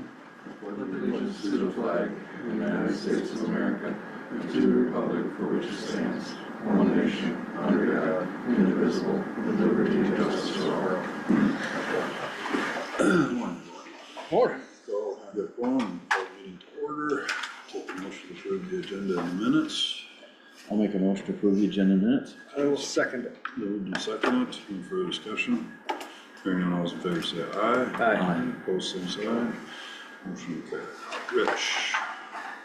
Allegiance to the flag of the United States of America and to the republic for which it stands, one nation, under God, indivisible, with liberty and justice for all. Morning. So, good one, call the meeting to order. Take the motion to approve the agenda in the minutes. I'll make a motion to approve the agenda minutes. I will second it. Moved and seconded. Any further discussion? Hearing none, all those in favor say aye. Aye. Opposed, same sign. Motion carried. Rich.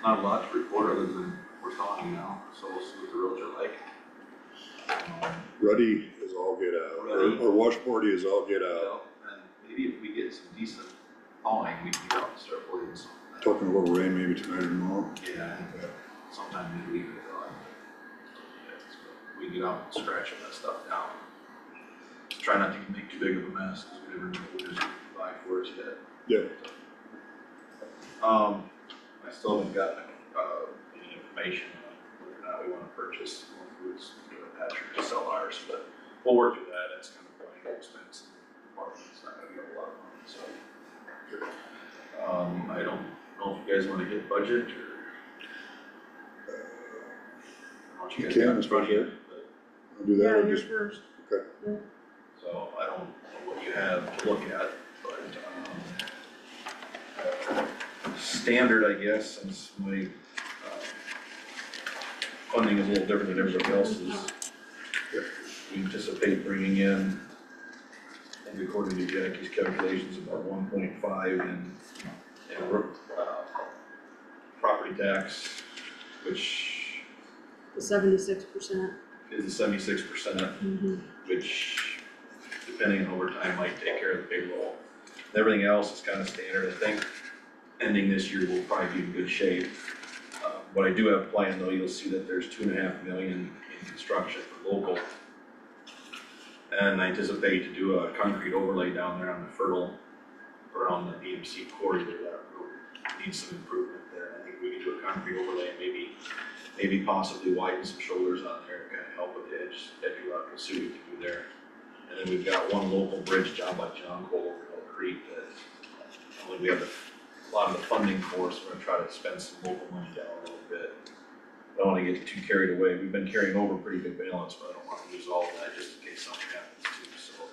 Not a lot to report other than we're thawing now, so we'll see what the roads are like. Ruddy is all get out, or washboardy is all get out. And maybe if we get some decent thawing, we can get out and start putting some. Talking a little rain maybe tonight or tomorrow. Yeah, I think sometime midweek we thought. We can get out and scratching that stuff down. Try not to make too big of a mess, because we never know what there's by for us yet. Yeah. I still haven't gotten, any information on whether or not we wanna purchase more foods, give a Patrick to sell ours, but we'll work through that, it's kind of quite expensive. It's not gonna be a lot of money, so. I don't know if you guys wanna hit budget, or. I don't know what You guys can, got in it's front of you, okay. but- I'll do that Yeah, or you're just, first. okay. So I don't know what you have to look at, but, standard, I guess, since my, funding is a little different than everybody else's. We anticipate bringing in, I think according to Jackie's calculations, about 1.5 in property tax, which The 76%. is the 76%, which, depending on overtime, might take care of the payroll. Everything else is kind of standard. I think ending this year, we'll probably be in good shape. What I do have planned though, you'll see that there's $2.5 million in construction for local. And I anticipate to do a concrete overlay down there on the fertile, around the EMC quarry where that road needs some improvement there. I think we can do a concrete overlay and maybe possibly widen some shoulders on there, kind of help with the edge rock, we'll see what we can do there. And then we've got one local bridge job by John Cole over Hill Creek that only we have a lot of the funding for, so we're gonna try to spend some local money down a little bit. I don't wanna get too carried away. We've been carrying over a pretty good balance, but I don't wanna lose all of that just in case something happens too, so.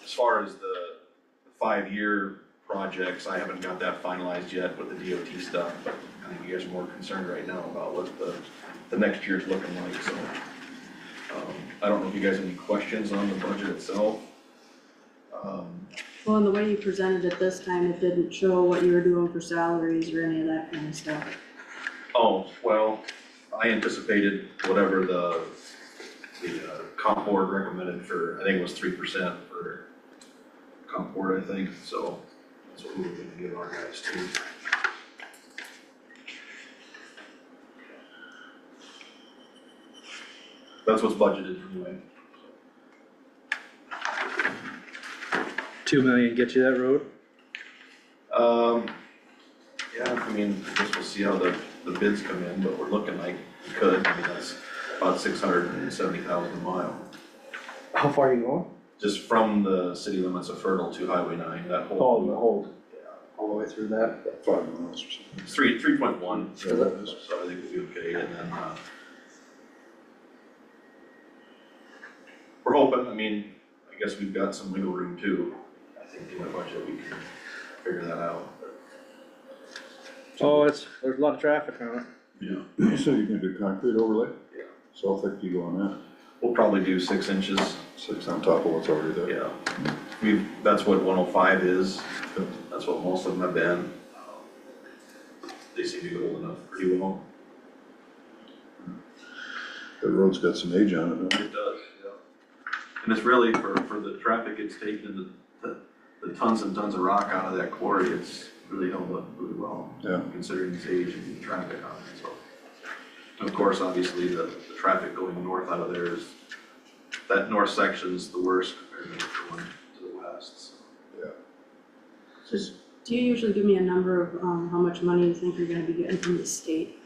As far as the 5-year projects, I haven't got that finalized yet with the DOT stuff, but I think you guys are more concerned right now about what the next year's looking like, so. I don't know if you guys have any questions on the budget itself. Well, and the way you presented it this time, it didn't show what you were doing for salaries or any of that kind of stuff. Oh, well, I anticipated whatever the comp board recommended for, I think it was 3% for comp board, I think, so that's what we were gonna give our guys too. That's what's budgeted anyway. 2 million get you that road? Yeah, I mean, I guess we'll see how the bids come in, but we're looking like we could. I mean, that's about 670,000 a mile. How far are you going? Just from the city limits of Fertile to Highway 9, that whole. Oh, the whole, Yeah, all the way through that? 5 miles or something. it's 3.1, Is that what it is? so I think we'll be okay, and then, we're hoping, I mean, I guess we've got some wiggle room too. I think in the budget, we can figure that out. Oh, there's a lot of traffic on it. Yeah. So you can do concrete overlay? Yeah. So I'll think you go on that. We'll probably do 6 inches. 6 on top of what's already there. Yeah. That's what 105 is. That's what most of them have been. They seem to be holding up pretty well. The road's got some age on it, doesn't it? It does, yeah. And it's really, for the traffic it's taken, the tons and tons of rock out of that quarry, it's really held up really well. Yeah. Considering its age and the traffic on it, so. And of course, obviously, the traffic going north out of there is, that north section's the worst compared to the one to the west, so. Yeah. Do you usually give me a number of how much money you think you're gonna be getting from the state?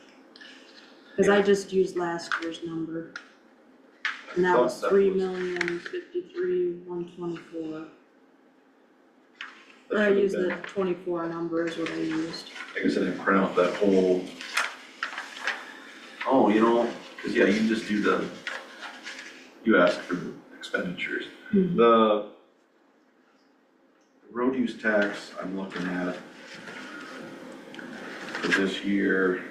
Cause I just used last year's number. And that Thought was that 3,053,124. Or I should've used been- the 24 number is what I used. I guess I didn't print out that whole. Oh, you know, cause yeah, you just do you ask for the expenditures. Mhm. The road use tax I'm looking at for this year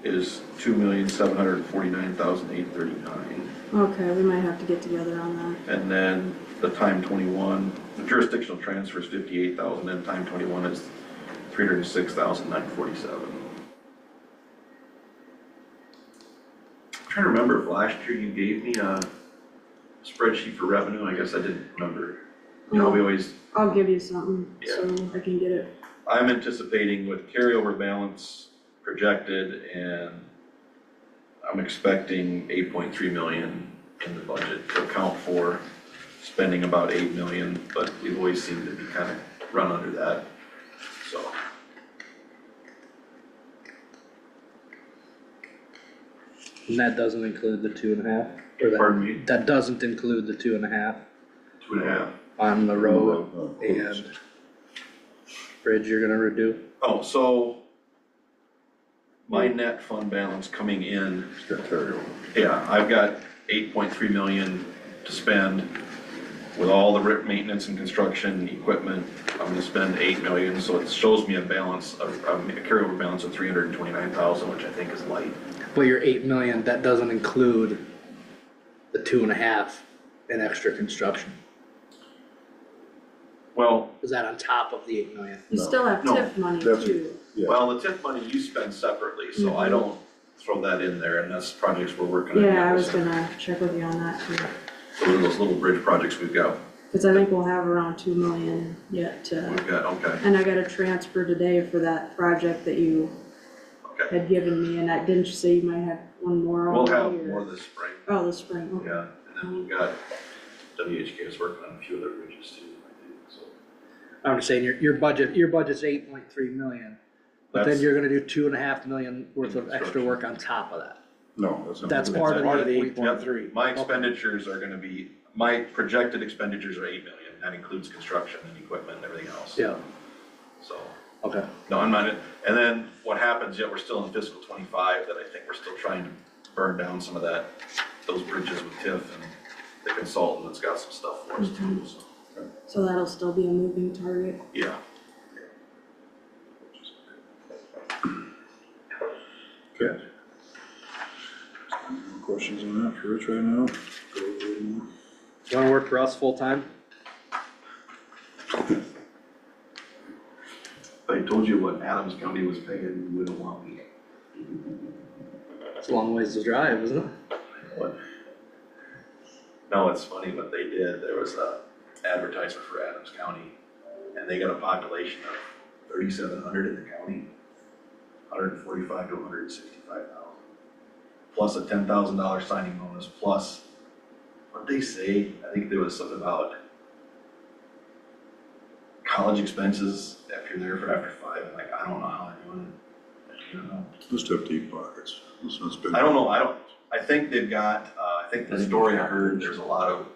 is 2,749,839. Okay, we might have to get together on that. And then the time 21, the jurisdictional transfer is 58,000, and time 21 is 306,947. I'm trying to remember if last year you gave me a spreadsheet for revenue. I guess I didn't remember. You know, we always, I'll give you something, so I can get it. I'm anticipating with carryover balance projected, and I'm expecting 8.3 million in the budget to account for spending about 8 million, but we've always seemed to be kind of run under that, so. And that doesn't include the 2.5? Or that- Pardon me? That doesn't include the 2.5 2.5. on the road and bridge you're gonna redo? Oh, so my net fund balance coming in, It's got carryover. yeah, I've got 8.3 million to spend with all the rip maintenance and construction equipment. I'm gonna spend 8 million, so it shows me a balance of, a carryover balance of 329,000, which I think is light. But your 8 million, that doesn't include the 2.5 in extra construction. Well, Is that on top of the 8 million? You No. still have No, TIF money that's- too. Yeah. well, the TIF money you spend separately, so I don't throw that in there, and that's projects we're working on. Yeah, I was gonna check with you on that too. So those little bridge projects we've got, Cause I think we'll have around 2 million yet to, okay, and I got a transfer today for that project that you okay. had given me, and that, didn't you say you might have one more We'll already, have or? more this spring, Oh, this spring, okay. yeah, and then we've got WHK is working on a few other bridges too, I think, so. I'm just saying, your budget's 8.3 million, but then That's- you're gonna do 2.5 million worth of extra Construction. work on top of that. No, that's not. That's part of the 8.3. My expenditures are gonna be, my projected expenditures are 8 million, that includes construction and equipment and everything else. Yeah, So, okay. no, I'm not, and then what happens, yet we're still in fiscal 25, that I think we're still trying to burn down some of that, those bridges with TIF and the consultant that's got some stuff for us too, so, So that'll still be a moving target. yeah. Okay. No questions on that for Rich right now? Go ahead and- You wanna work for us full-time? If I told you what Adams County was paying, you wouldn't want me. It's a long ways to drive, isn't it? What? No, it's funny what they did. There was a advertisement for Adams County, and they got a population of 3,700 in the county, 145 to 165,000, plus a $10,000 signing bonus, plus, what'd they say? I think there was something about college expenses if you're there for after 5. I'm like, I don't know how they're doing it. I don't know. Just have deep pockets. This one's been. I don't know, I think they've got, I think the story I heard, there's a lot of,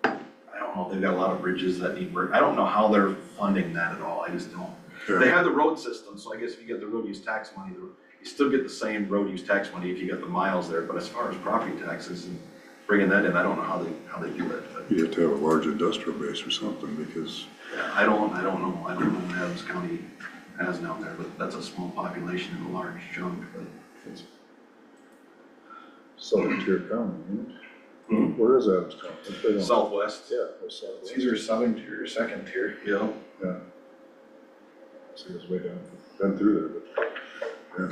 I don't know, they've got a lot of bridges that need work. I don't know how they're funding that at all, I just don't. They have the road system, so I guess if you get the road use tax money, you still get the same road use tax money if you get the miles there, but as far as property taxes and bringing that in, I don't know how they do it, but. You have to have a large industrial base or something because Yeah, I don't know what Adams County has down there, but that's a small population and a large chunk, but. it's southern tier county, isn't it? Hmm. Where is Adams County? They don't- Southwest. Yeah, it's southwest. It's either southern tier or second tier. Yeah. Yeah. See, it's way down, been through there, but, yeah.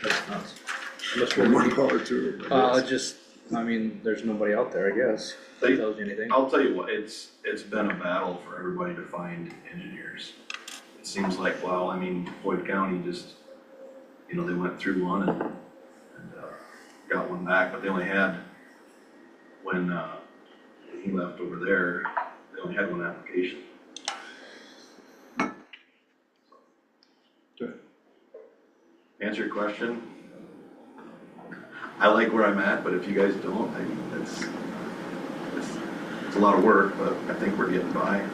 That's nuts. Must Well, be- more power to it. I it guess. just, I mean, there's nobody out there, I guess. They- Tells you anything. I'll tell you what, it's been a battle for everybody to find engineers. It seems like, well, I mean, Floyd County just, you know, they went through one and got one back, but they only had, when he left over there, they only had one application. Okay. Answer your question? I like where I'm at, but if you guys don't, I mean, it's a lot of work, but I think we're getting by.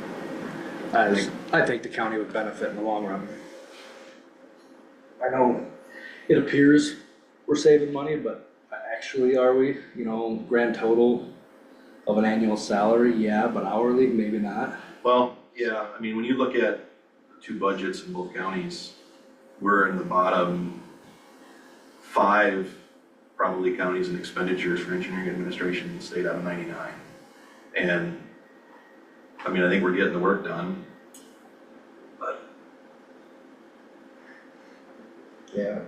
I think the county would benefit in the long run. I know it appears we're saving money, but actually are we? You know, grand total of an annual salary, yeah, but hourly, maybe not. Well, yeah, I mean, when you look at the two budgets in both counties, we're in the bottom 5, probably counties and expenditures for engineering administration in the state out of 99. And, I mean, I think we're getting the work done, but. Yeah.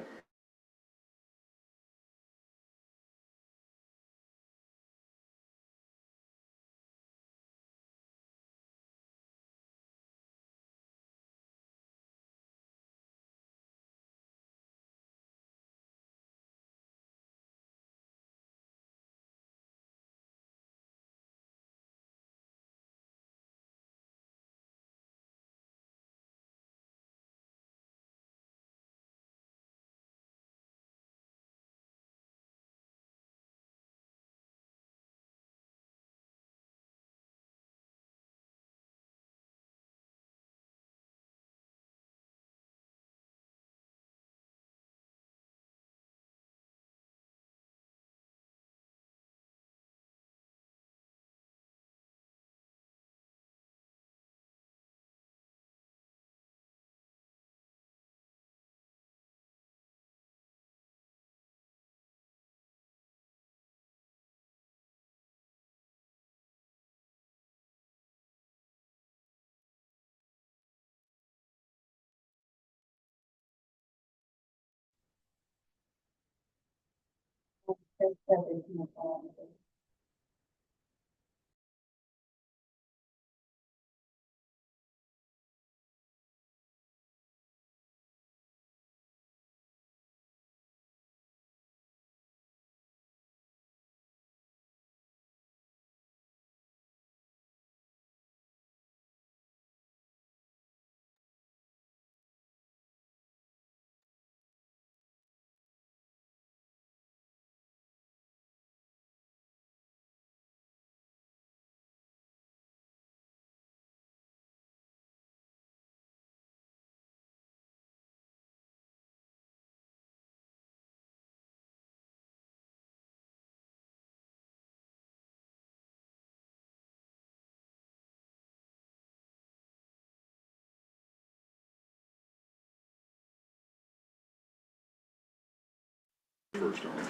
First one.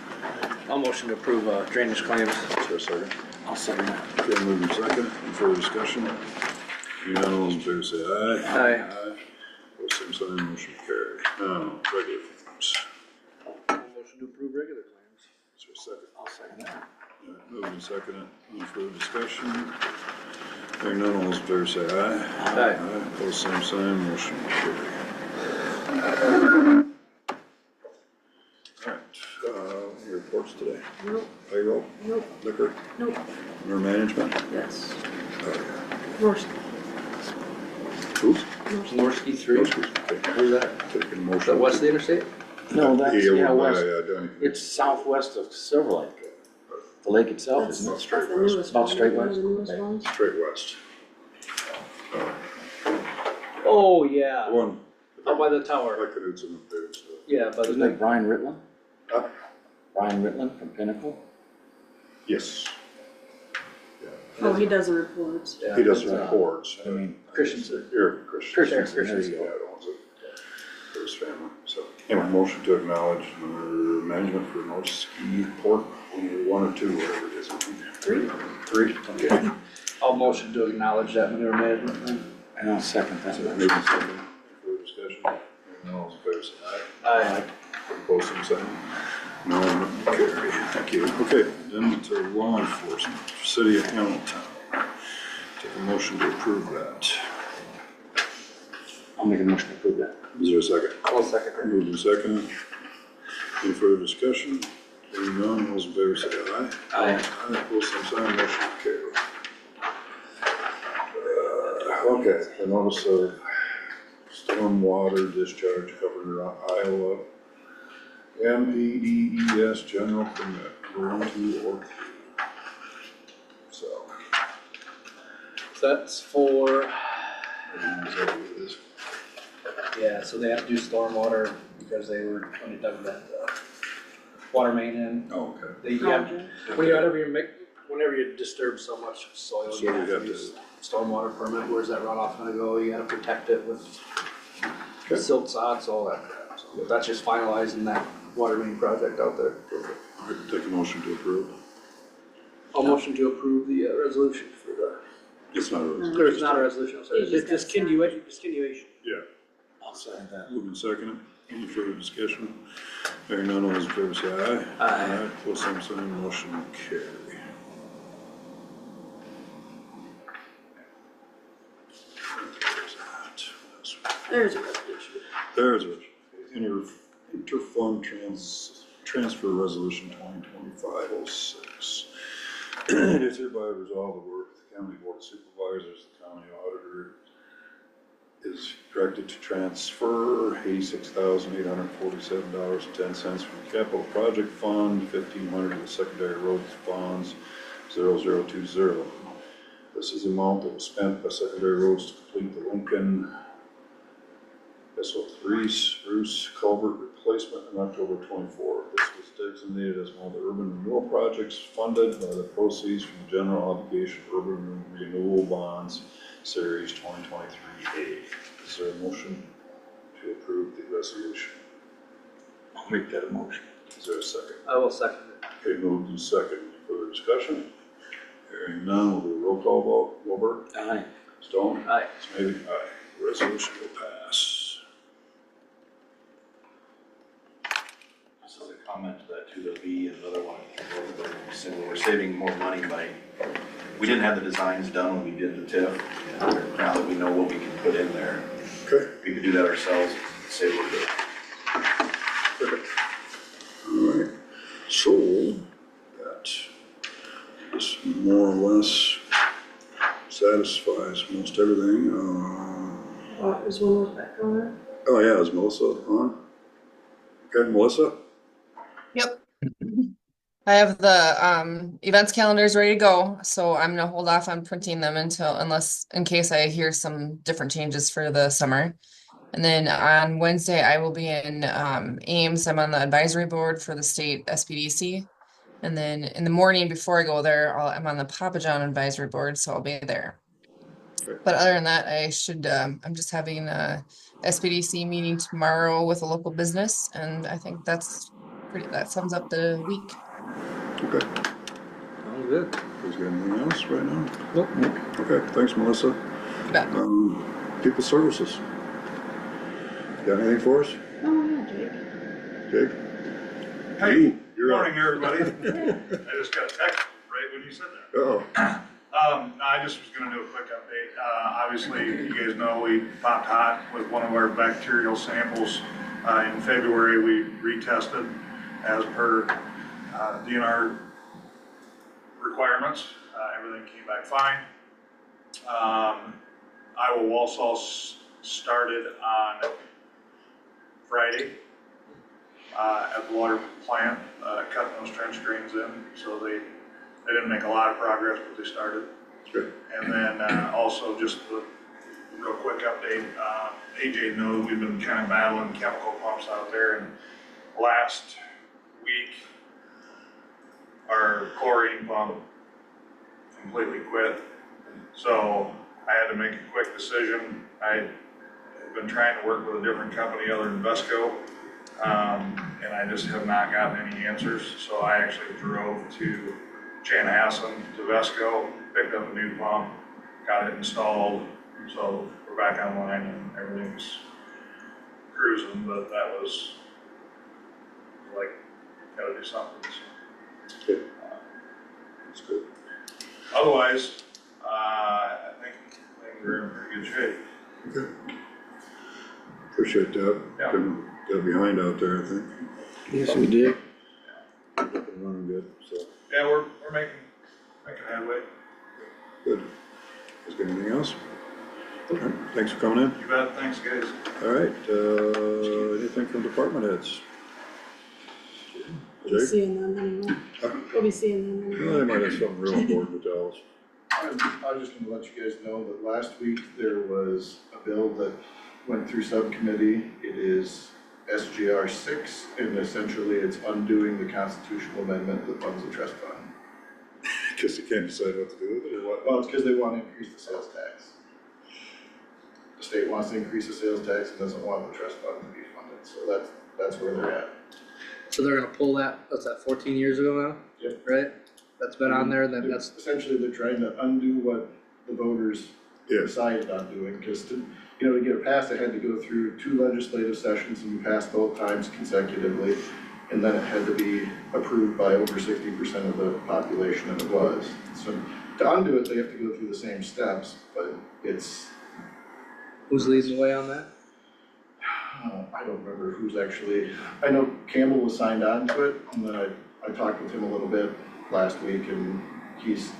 I'll motion to approve drainage claims. Is there a second? I'll second that. Okay, moving second. Any further discussion? Hearing none, all those in favor say aye. Aye. Both same sign, motion carried. Now, regular claims. Motion to approve regular claims. Is there a second? I'll second that. Yeah, moving second. Any further discussion? Hearing none, all those in favor say aye. Aye. Both same sign, motion carried. Alright, any reports today? Nope, Payroll, nope, liquor, nope, under management? yes. Oh, yeah. Norsk. Who's? Morsky 3. Okay, Where's that? taking a Is motion. that west of the interstate? No, that's, Yeah, yeah, over by, west, Donnie. it's southwest of Silver Lake. The lake itself That's, is that's not the straight west. newest About one, straight one of west? the newest Okay. ones. Straight west. Oh, The yeah. one, Out by the tower. like the dudes in the food stuff. Yeah, but Isn't it Brian Ritland? Huh? Brian Ritland from Pinnacle? Yes. Oh, he does the reports. yeah, He does it's, the reports. I mean, Christensen. Eric Christian. Christensen, there you Yeah, go. that owns it. For his family, so. Anyway, motion to acknowledge management for North Ski Port, only 1 or 2, whatever it is. 3. 3, okay. I'll motion to acknowledge that manure management thing. and I'll second that. So maybe second, further discussion. Hearing none, all those in favor say aye. Aye. Both same sign. No, carry. Thank you. Okay, then to law enforcement, City of Hamilton. Take a motion to approve that. I'll make a motion to approve that. Is there a second? I'll second that. Moved and second. Any further discussion? Hearing none, all those in favor say aye. Aye. Aye, both same sign, motion carried. Okay, the notice of storm water discharge covering Iowa MEDES general permit, number 1, 2, or 3. So, That's for, is that what it is? yeah, so they have to do stormwater because they were, when they dug that, water main in. Oh, okay. They, whenever you disturb so much soil, So you we have to have to- use stormwater permit. Where's that runoff gonna go? You gotta protect it with Okay. silt sods, all that crap. So that's just finalizing that water main project out there. All right, take a motion to approve. I'll motion to approve the resolution for the, It's not a resolution. or it's not a resolution, I'm sorry, You just it's gotta sign. discontinuation. Yeah. I'll second that. Moving second. Any further discussion? Hearing none, all those in favor say aye. Aye. Close same sign, motion carry. There's a resolution. There's a interfund transfer resolution 2025-06. It is hereby resolved the work of the county board of supervisors, the county auditor is directed to transfer $86,847.10 from the capital project fund, $1,500 to the secondary roads funds, 0020. This is the amount that was spent by secondary roads to complete the Lincoln SO3 spruce culvert replacement in October 24. This was designated as one of the urban renewal projects funded by the proceeds from the general obligation urban renewal bonds series 2023A. Is there a motion to approve the resolution? I'll make that a motion. Is there a second? I will second it. Okay, moved and second. Any further discussion? Hearing none, we'll do a roll call vote. Wilbur? Aye. Stone? Aye. Smithy? Aye. Resolution will pass. This is a comment to that too, there'll be another one, we're saving more money by, we didn't have the designs done when we did the TIF. Now that we know what we can put in there, Okay. we could do that ourselves, save a little bit. Perfect. All right, so that this more or less satisfies most everything. Is one more back on there? Oh yeah, is Melissa on? Okay, Melissa? Yep. I have the events calendars ready to go, so I'm gonna hold off on printing them in case I hear some different changes for the summer. And then on Wednesday, I will be in Ames. I'm on the advisory board for the state SPDC. And then in the morning before I go there, I'm on the Papa John advisory board, so I'll be there. Okay. But other than that, I'm just having a SPDC meeting tomorrow with a local business, and I think that sums up the week. Okay. Sounds good. Is there anything else right now? Nope. Okay, thanks, Melissa. You bet. People services. Got anything for us? Oh, yeah, Jake. Jake? Hey, You're good morning, up. everybody. I just got a text right when you said that. Uh-oh. I just was gonna do a quick update. Obviously, you guys know we popped hot with one of our bacterial samples. In February, we retested as per DNR requirements. Everything came back fine. Iowa Walsall started on Friday at the water plant, cutting those trench drains in. So they didn't make a lot of progress, but they started. Good. And then also just a real quick update, AJ knows we've been kind of battling chemical pumps out there, and last week our chlorine pump completely quit. So I had to make a quick decision. I've been trying to work with a different company other than Vesco, and I just have not gotten any answers. So I actually drove to Chanhassen to Vesco, picked up a new pump, got it installed. So we're back online and everything's cruising, but that was like, gotta do something. So, Good. That's good. otherwise, I think we're in pretty good shape. Okay. Appreciate that. Yeah. Couldn't get behind out there, I think. Yes, we did. Up and running good, so, Yeah, we're making headway. good. Is there anything else? All right, thanks for coming in. You bet, thanks guys. All right, anything from department heads? We'll be Jake? seeing them anyway. We'll be seeing them Well, anyway. they might have something real important to tell us. I was just gonna let you guys know that last week there was a bill that went through subcommittee. It is SGR 6, and essentially it's undoing the constitutional amendment that funds the trust fund. Guess you can't decide what to do with it or what. Well, it's because they want to increase the sales tax. The state wants to increase the sales tax and doesn't want the trust fund to be funded, so that's where they're at. So they're gonna pull that, what's that, 14 years ago now? Yep. Right? That's been on there, then that's, Essentially, they're trying to undo what the voters Yeah. decided on doing, because to get it passed, it had to go through 2 legislative sessions and be passed both times consecutively. And then it had to be approved by over 60% of the population, and it was. So to undo it, they have to go through the same steps, but it's, who's leading the way on that? I don't remember who's actually, I know Campbell was signed on to it, and then I talked with him a little bit last week, and he's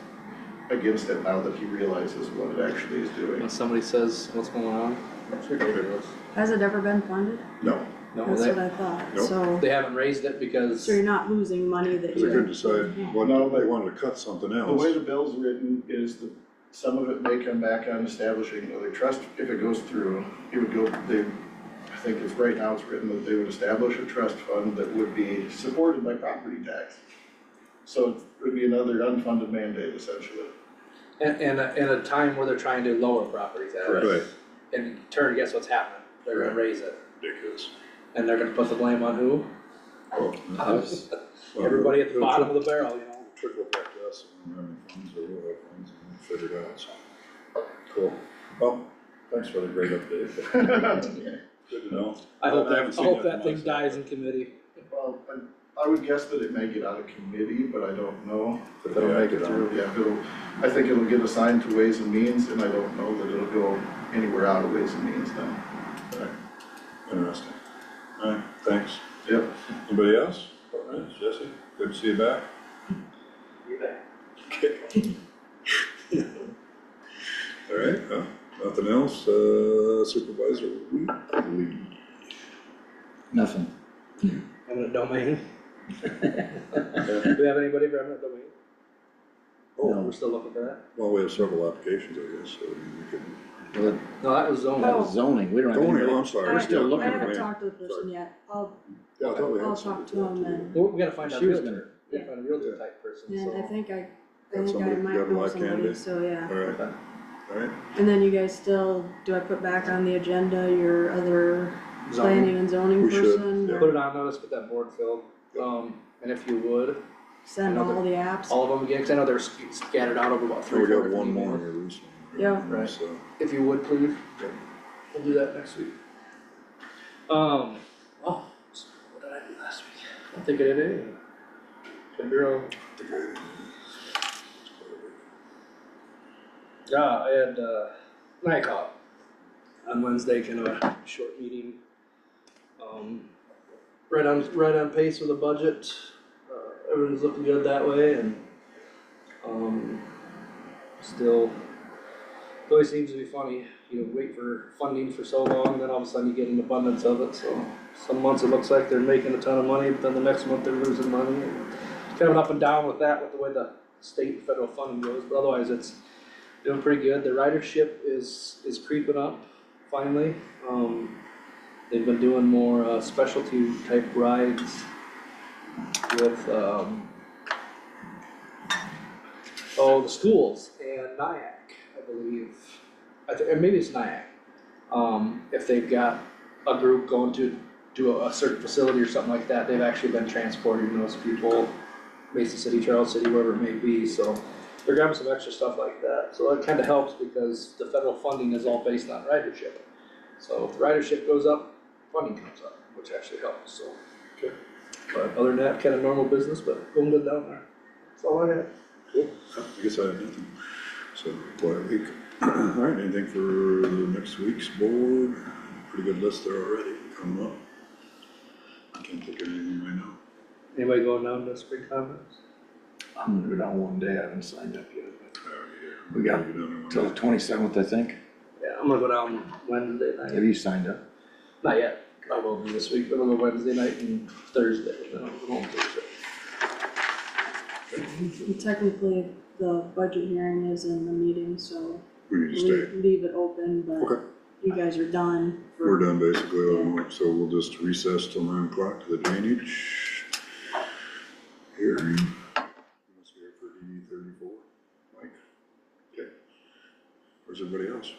against it now that he realizes what it actually is doing. When somebody says what's going on, it's ridiculous. Has it ever been funded? No, No, That's they, what I thought, Nope. so, they haven't raised it because, so you're not losing money that Cause they you. couldn't decide what, they wanted to cut something the else. way the bill's written is that some of it may come back on establishing another trust, if it goes through, it would go, I think it's right now it's written that they would establish a trust fund that would be supported by property tax. So it would be another unfunded mandate essentially. and in a time where they're trying to lower property tax. Right, In turn, guess what's happening? They're gonna raise it, ridiculous. and they're gonna put the blame on who? Well, Us. well, Everybody at the it'll bottom of the barrel, you know? trickle back to us and we're having funds or we'll have funds and we'll figure it out, so. Cool. Well, thanks for the great update. Good to know. I hope haven't seen that nothing thing last dies night. in committee. Well, I would guess that it may get out of committee, but I don't know. If it'll make it through. Yeah, I think it'll get assigned to Ways and Means, and I don't know that it'll go anywhere out of Ways and Means then. Interesting. Alright, thanks. Yep. Anybody else? Alright, Jesse, good to see you back. Okay. Alright, well, nothing else, supervisor, lead. Nothing. Eminent domain. Do we have anybody for eminent domain? Oh, No. we're still looking for that? Well, we have several applications, I guess, so we can. Well, No, that was zoning. that was zoning, we don't have Don't worry, anybody. I'm sorry. We're still Yeah, looking I for haven't man. talked to the person yet, I'll Yeah, I thought we had talk somebody to him and, We gotta find a She was realtor, we gotta find a realtor type person, and I so. think I Got somebody- might got a know live somebody, candidate? so yeah. Alright, alright, And then you guys still, do I put back on the agenda your other planning Zoning, and zoning We should, person? yeah. or put it on notice, get that board filled, and if you would, Send all the apps? all of them again, cause I know they're scattered out over about so three, we four got one different more emails. here recently. Yeah. Right. So, If you would, please. Yep. We'll do that next week. Oh, what did I do last week? I think I did anything. Could be wrong. Yeah, I had, night call on Wednesday, kind of a short meeting. Right on pace with the budget, everything's looking good that way, and, still, it always seems to be funny, wait for funding for so long, and then all of a sudden you get an abundance of it, so some months it looks like they're making a ton of money, but then the next month they're losing money, and it's kind of an up and down with that, with the way the state and federal funding goes, but otherwise it's doing pretty good. The ridership is creeping up, finally. They've been doing more, specialty type rides with, the schools and NIAC, I believe. Or maybe it's NIAC. If they've got a group going to a certain facility or something like that, they've actually been transporting those people, Mason City, Charles City, wherever it may be, so they're grabbing some extra stuff like that. So that kinda helps because the federal funding is all based on ridership. So if the ridership goes up, funding comes up, which actually helps, so. Okay. But other than that, kinda normal business, but going good down there. That's all I had. cool, I guess I have nothing, so, quiet week. Alright, anything for next week's board? Pretty good list there already, coming up. I can't think of anything right now. Anybody going down to spring conference? I'm gonna go down one day, I haven't signed up yet, but we Yeah. got till the 27th, I think. Yeah, I'm gonna go down Wednesday night. Have you signed up? Not yet, I will be this week, but I'm gonna go Wednesday night and Thursday, then I'll go home Thursday. Technically, the budget hearing is in the meeting, so We need to stay. leave it open, but Okay, you guys are done. for- we're done basically, all right, so we'll just recess till 9 o'clock to the drainage hearing. Let's hear for DD 34, Mike. Okay. Where's everybody else?